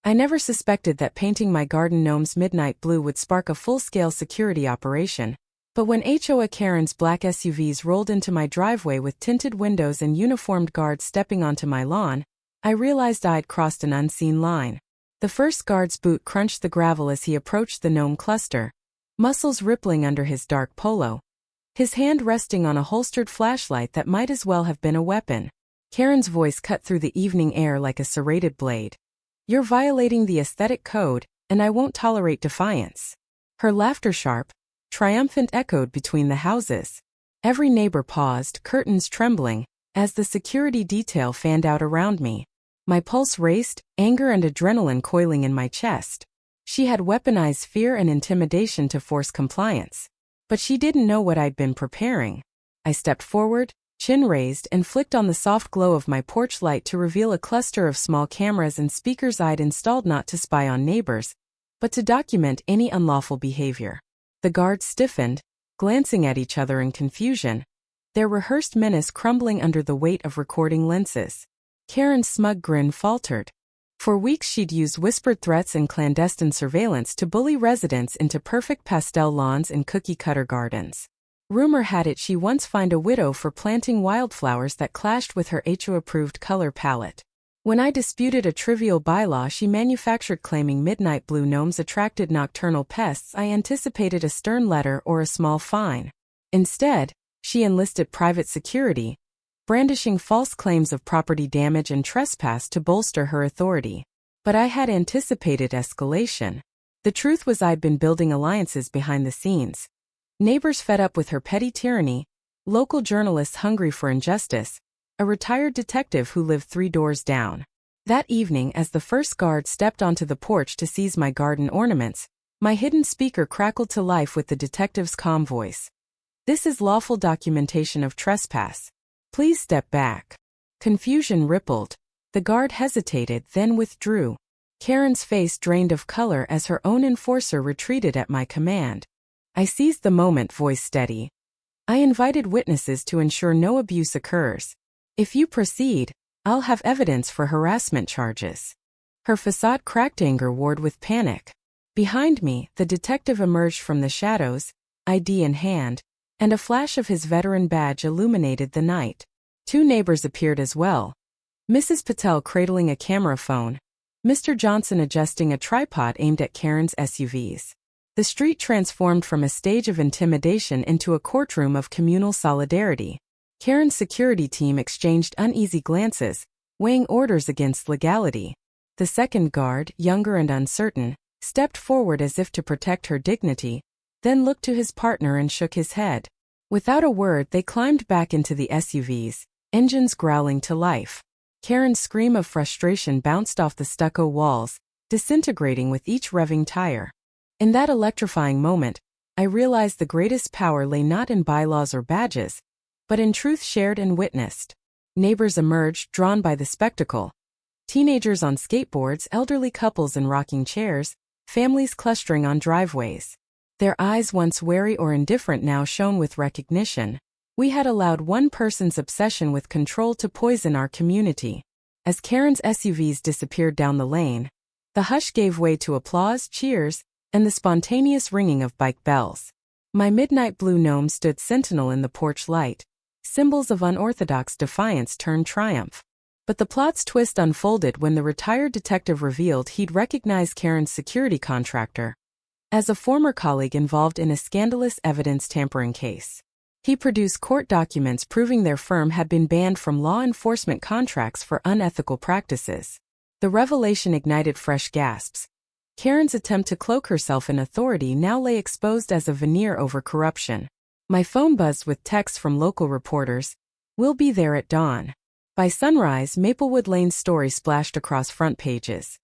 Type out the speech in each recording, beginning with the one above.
I never suspected that painting my garden gnomes midnight blue would spark a full-scale security operation, but when HOA Karen's black SUVs rolled into my driveway with tinted windows and uniformed guards stepping onto my lawn, I realized I'd crossed an unseen line. The first guard's boot crunched the gravel as he approached the gnome cluster, muscles rippling under his dark polo, his hand resting on a holstered flashlight that might as well have been a weapon. Karen's voice cut through the evening air like a serrated blade. "You're violating the aesthetic code, and I won't tolerate defiance." Her laughter sharp, triumphant echoed between the houses. Every neighbor paused, curtains trembling, as the security detail fanned out around me. My pulse raced, anger and adrenaline coiling in my chest. She had weaponized fear and intimidation to force compliance. But she didn't know what I'd been preparing. I stepped forward, chin raised, and flicked on the soft glow of my porch light to reveal a cluster of small cameras and speakers I'd installed not to spy on neighbors, but to document any unlawful behavior. The guards stiffened, glancing at each other in confusion, their rehearsed menace crumbling under the weight of recording lenses. Karen's smug grin faltered. For weeks she'd used whispered threats and clandestine surveillance to bully residents into perfect pastel lawns and cookie-cutter gardens. Rumor had it she once fined a widow for planting wildflowers that clashed with her HOA-approved color palette. When I disputed a trivial bylaw she manufactured claiming midnight blue gnomes attracted nocturnal pests, I anticipated a stern letter or a small fine. Instead, she enlisted private security, brandishing false claims of property damage and trespass to bolster her authority. But I had anticipated escalation. The truth was I'd been building alliances behind the scenes. Neighbors fed up with her petty tyranny, local journalists hungry for injustice, a retired detective who lived 3 doors down. That evening, as the first guard stepped onto the porch to seize my garden ornaments, my hidden speaker crackled to life with the detective's calm voice. "This is lawful documentation of trespass. Please step back." Confusion rippled. The guard hesitated, then withdrew. Karen's face drained of color as her own enforcer retreated at my command. I seized the moment, voice steady. "I invited witnesses to ensure no abuse occurs. If you proceed, I'll have evidence for harassment charges." Her facade cracked, anger warred with panic. Behind me, the detective emerged from the shadows, ID in hand, and a flash of his veteran badge illuminated the night. 2 neighbors appeared as well. Mrs. Patel cradling a camera phone, Mr. Johnson adjusting a tripod aimed at Karen's SUVs. The street transformed from a stage of intimidation into a courtroom of communal solidarity. Karen's security team exchanged uneasy glances, weighing orders against legality. The second guard, younger and uncertain, stepped forward as if to protect her dignity, then looked to his partner and shook his head. Without a word they climbed back into the SUVs, engines growling to life. Karen's scream of frustration bounced off the stucco walls, disintegrating with each revving tire. In that electrifying moment, I realized the greatest power lay not in bylaws or badges, but in truth shared and witnessed. Neighbors emerged, drawn by the spectacle. Teenagers on skateboards, elderly couples in rocking chairs, families clustering on driveways. Their eyes, once wary or indifferent, now shone with recognition. We had allowed one person's obsession with control to poison our community. As Karen's SUVs disappeared down the lane, the hush gave way to applause, cheers, and the spontaneous ringing of bike bells. My midnight blue gnome stood sentinel in the porch light, symbols of unorthodox defiance turned triumph. But the plot's twist unfolded when the retired detective revealed he'd recognized Karen's security contractor as a former colleague involved in a scandalous evidence tampering case. He produced court documents proving their firm had been banned from law enforcement contracts for unethical practices. The revelation ignited fresh gasps. Karen's attempt to cloak herself in authority now lay exposed as a veneer over corruption. My phone buzzed with texts from local reporters. "We'll be there at dawn." By sunrise, Maplewood Lane's story splashed across front pages.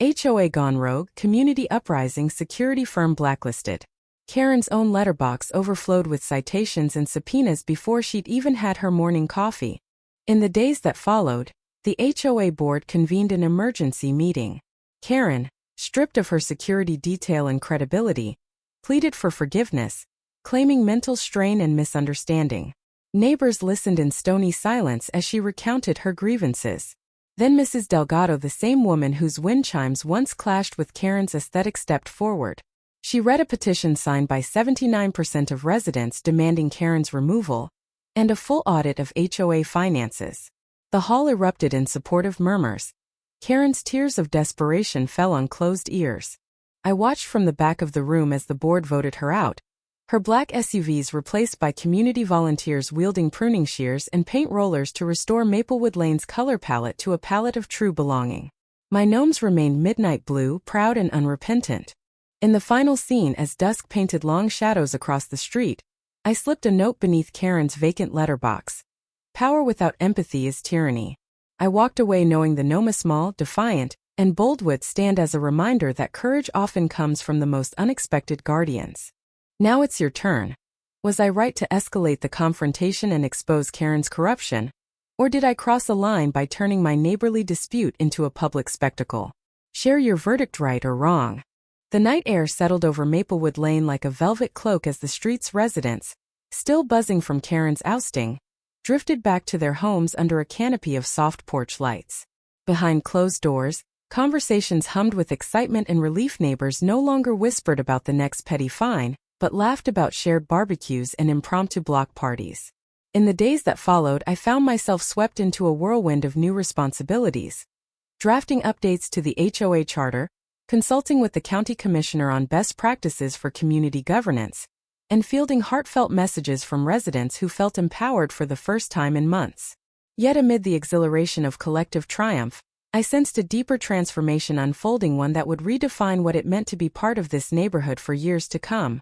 HOA gone rogue, community uprising, security firm blacklisted. Karen's own letterbox overflowed with citations and subpoenas before she'd even had her morning coffee. In the days that followed, the HOA board convened an emergency meeting. Karen, stripped of her security detail and credibility, pleaded for forgiveness, claiming mental strain and misunderstanding. Neighbors listened in stony silence as she recounted her grievances. Then Mrs. Delgado, the same woman whose wind chimes once clashed with Karen's aesthetic, stepped forward. She read a petition signed by 79% of residents demanding Karen's removal and a full audit of HOA finances. The hall erupted in supportive murmurs. Karen's tears of desperation fell on closed ears. I watched from the back of the room as the board voted her out, her black SUVs replaced by community volunteers wielding pruning shears and paint rollers to restore Maplewood Lane's color palette to a palette of true belonging. My gnomes remained midnight blue, proud and unrepentant. In the final scene, as dusk painted long shadows across the street, I slipped a note beneath Karen's vacant letterbox. Power without empathy is tyranny. I walked away knowing the gnome, small, defiant, and bold, would stand as a reminder that courage often comes from the most unexpected guardians. Now it's your turn. Was I right to escalate the confrontation and expose Karen's corruption? Or did I cross a line by turning my neighborly dispute into a public spectacle? Share your verdict, right or wrong. The night air settled over Maplewood Lane like a velvet cloak as the street's residents, still buzzing from Karen's ousting, drifted back to their homes under a canopy of soft porch lights. Behind closed doors, conversations hummed with excitement and relief. Neighbors no longer whispered about the next petty fine, but laughed about shared barbecues and impromptu block parties. In the days that followed, I found myself swept into a whirlwind of new responsibilities. Drafting updates to the HOA charter, consulting with the county commissioner on best practices for community governance, and fielding heartfelt messages from residents who felt empowered for the first time in months. Yet amid the exhilaration of collective triumph, I sensed a deeper transformation unfolding, one that would redefine what it meant to be part of this neighborhood for years to come.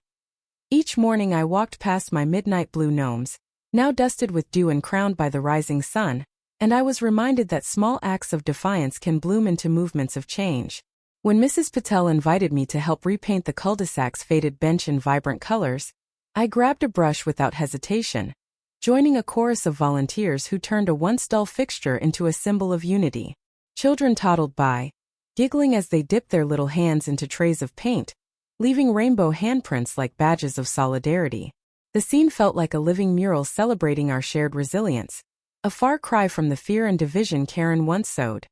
Each morning I walked past my midnight blue gnomes, now dusted with dew and crowned by the rising sun, and I was reminded that small acts of defiance can bloom into movements of change. When Mrs. Patel invited me to help repaint the cul-de-sac's faded bench in vibrant colors, I grabbed a brush without hesitation, joining a chorus of volunteers who turned a once dull fixture into a symbol of unity. Children toddled by, giggling as they dipped their little hands into trays of paint, leaving rainbow handprints like badges of solidarity. The scene felt like a living mural celebrating our shared resilience, a far cry from the fear and division Karen once sowed.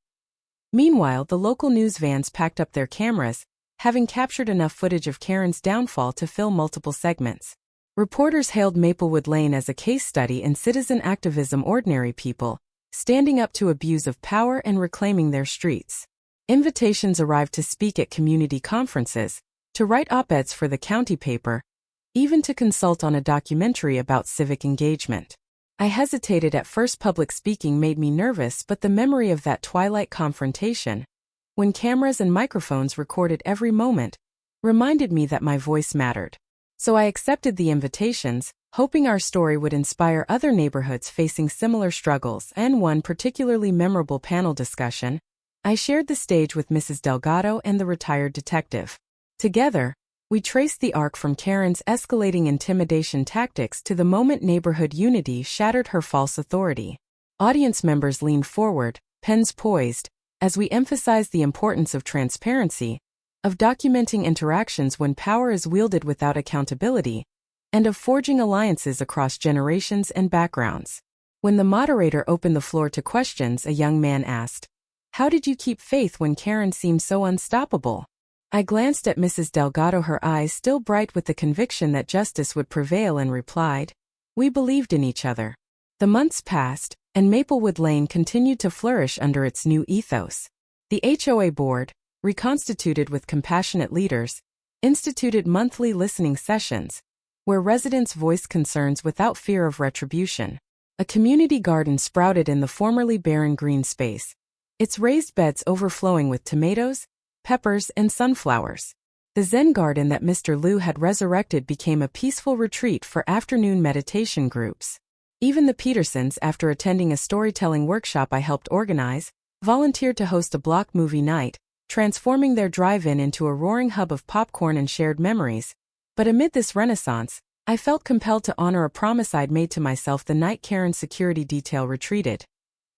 Meanwhile, the local news vans packed up their cameras, having captured enough footage of Karen's downfall to fill multiple segments. Reporters hailed Maplewood Lane as a case study in citizen activism, ordinary people standing up to abuse of power and reclaiming their streets. Invitations arrived to speak at community conferences, to write op-eds for the county paper, even to consult on a documentary about civic engagement. I hesitated at first. Public speaking made me nervous, but the memory of that twilight confrontation, when cameras and microphones recorded every moment, reminded me that my voice mattered. So I accepted the invitations, hoping our story would inspire other neighborhoods facing similar struggles. And one particularly memorable panel discussion, I shared the stage with Mrs. Delgado and the retired detective. Together, we traced the arc from Karen's escalating intimidation tactics to the moment neighborhood unity shattered her false authority. Audience members leaned forward, pens poised, as we emphasized the importance of transparency, of documenting interactions when power is wielded without accountability, and of forging alliances across generations and backgrounds. When the moderator opened the floor to questions, a young man asked, "How did you keep faith when Karen seemed so unstoppable?" I glanced at Mrs. Delgado, her eyes still bright with the conviction that justice would prevail, and replied, "We believed in each other." The months passed, and Maplewood Lane continued to flourish under its new ethos. The HOA board, reconstituted with compassionate leaders, instituted monthly listening sessions, where residents voiced concerns without fear of retribution. A community garden sprouted in the formerly barren green space, its raised beds overflowing with tomatoes, peppers, and sunflowers. The Zen garden that Mr. Liu had resurrected became a peaceful retreat for afternoon meditation groups. Even the Petersons, after attending a storytelling workshop I helped organize, volunteered to host a block movie night, transforming their drive-in into a roaring hub of popcorn and shared memories. But amid this renaissance, I felt compelled to honor a promise I'd made to myself the night Karen's security detail retreated.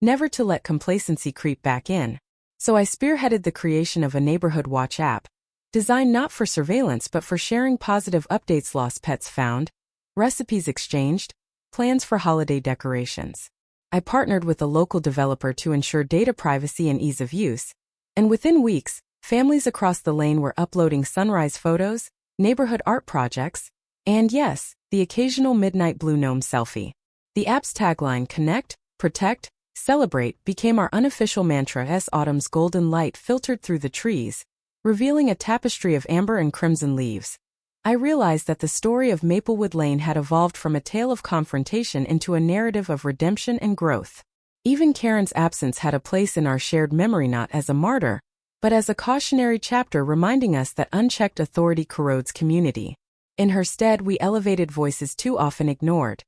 Never to let complacency creep back in. So I spearheaded the creation of a neighborhood watch app, designed not for surveillance but for sharing positive updates: lost pets found, recipes exchanged, plans for holiday decorations. I partnered with a local developer to ensure data privacy and ease of use, and within weeks, families across the lane were uploading sunrise photos, neighborhood art projects, and yes, the occasional midnight blue gnome selfie. The app's tagline, "Connect, Protect, Celebrate," became our unofficial mantra as autumn's golden light filtered through the trees, revealing a tapestry of amber and crimson leaves. I realized that the story of Maplewood Lane had evolved from a tale of confrontation into a narrative of redemption and growth. Even Karen's absence had a place in our shared memory, not as a martyr, but as a cautionary chapter reminding us that unchecked authority corrodes community. In her stead, we elevated voices too often ignored.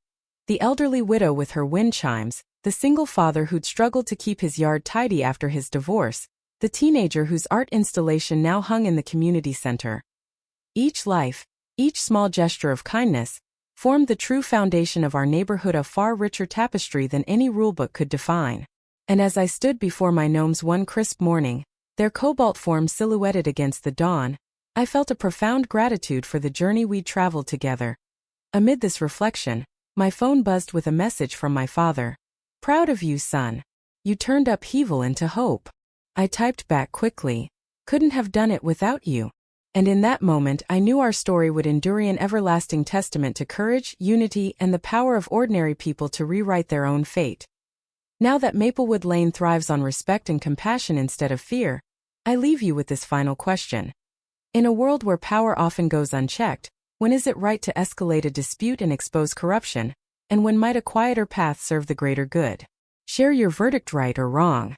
The elderly widow with her wind chimes, the single father who'd struggled to keep his yard tidy after his divorce, the teenager whose art installation now hung in the community center. Each life, each small gesture of kindness, formed the true foundation of our neighborhood, a far richer tapestry than any rulebook could define. And as I stood before my gnomes one crisp morning, their cobalt forms silhouetted against the dawn, I felt a profound gratitude for the journey we'd traveled together. Amid this reflection, my phone buzzed with a message from my father. "Proud of you, son. You turned upheaval into hope." I typed back quickly, "Couldn't have done it without you." And in that moment I knew our story would endure, an everlasting testament to courage, unity, and the power of ordinary people to rewrite their own fate. Now that Maplewood Lane thrives on respect and compassion instead of fear, I leave you with this final question. In a world where power often goes unchecked, when is it right to escalate a dispute and expose corruption, and when might a quieter path serve the greater good? Share your verdict, right or wrong.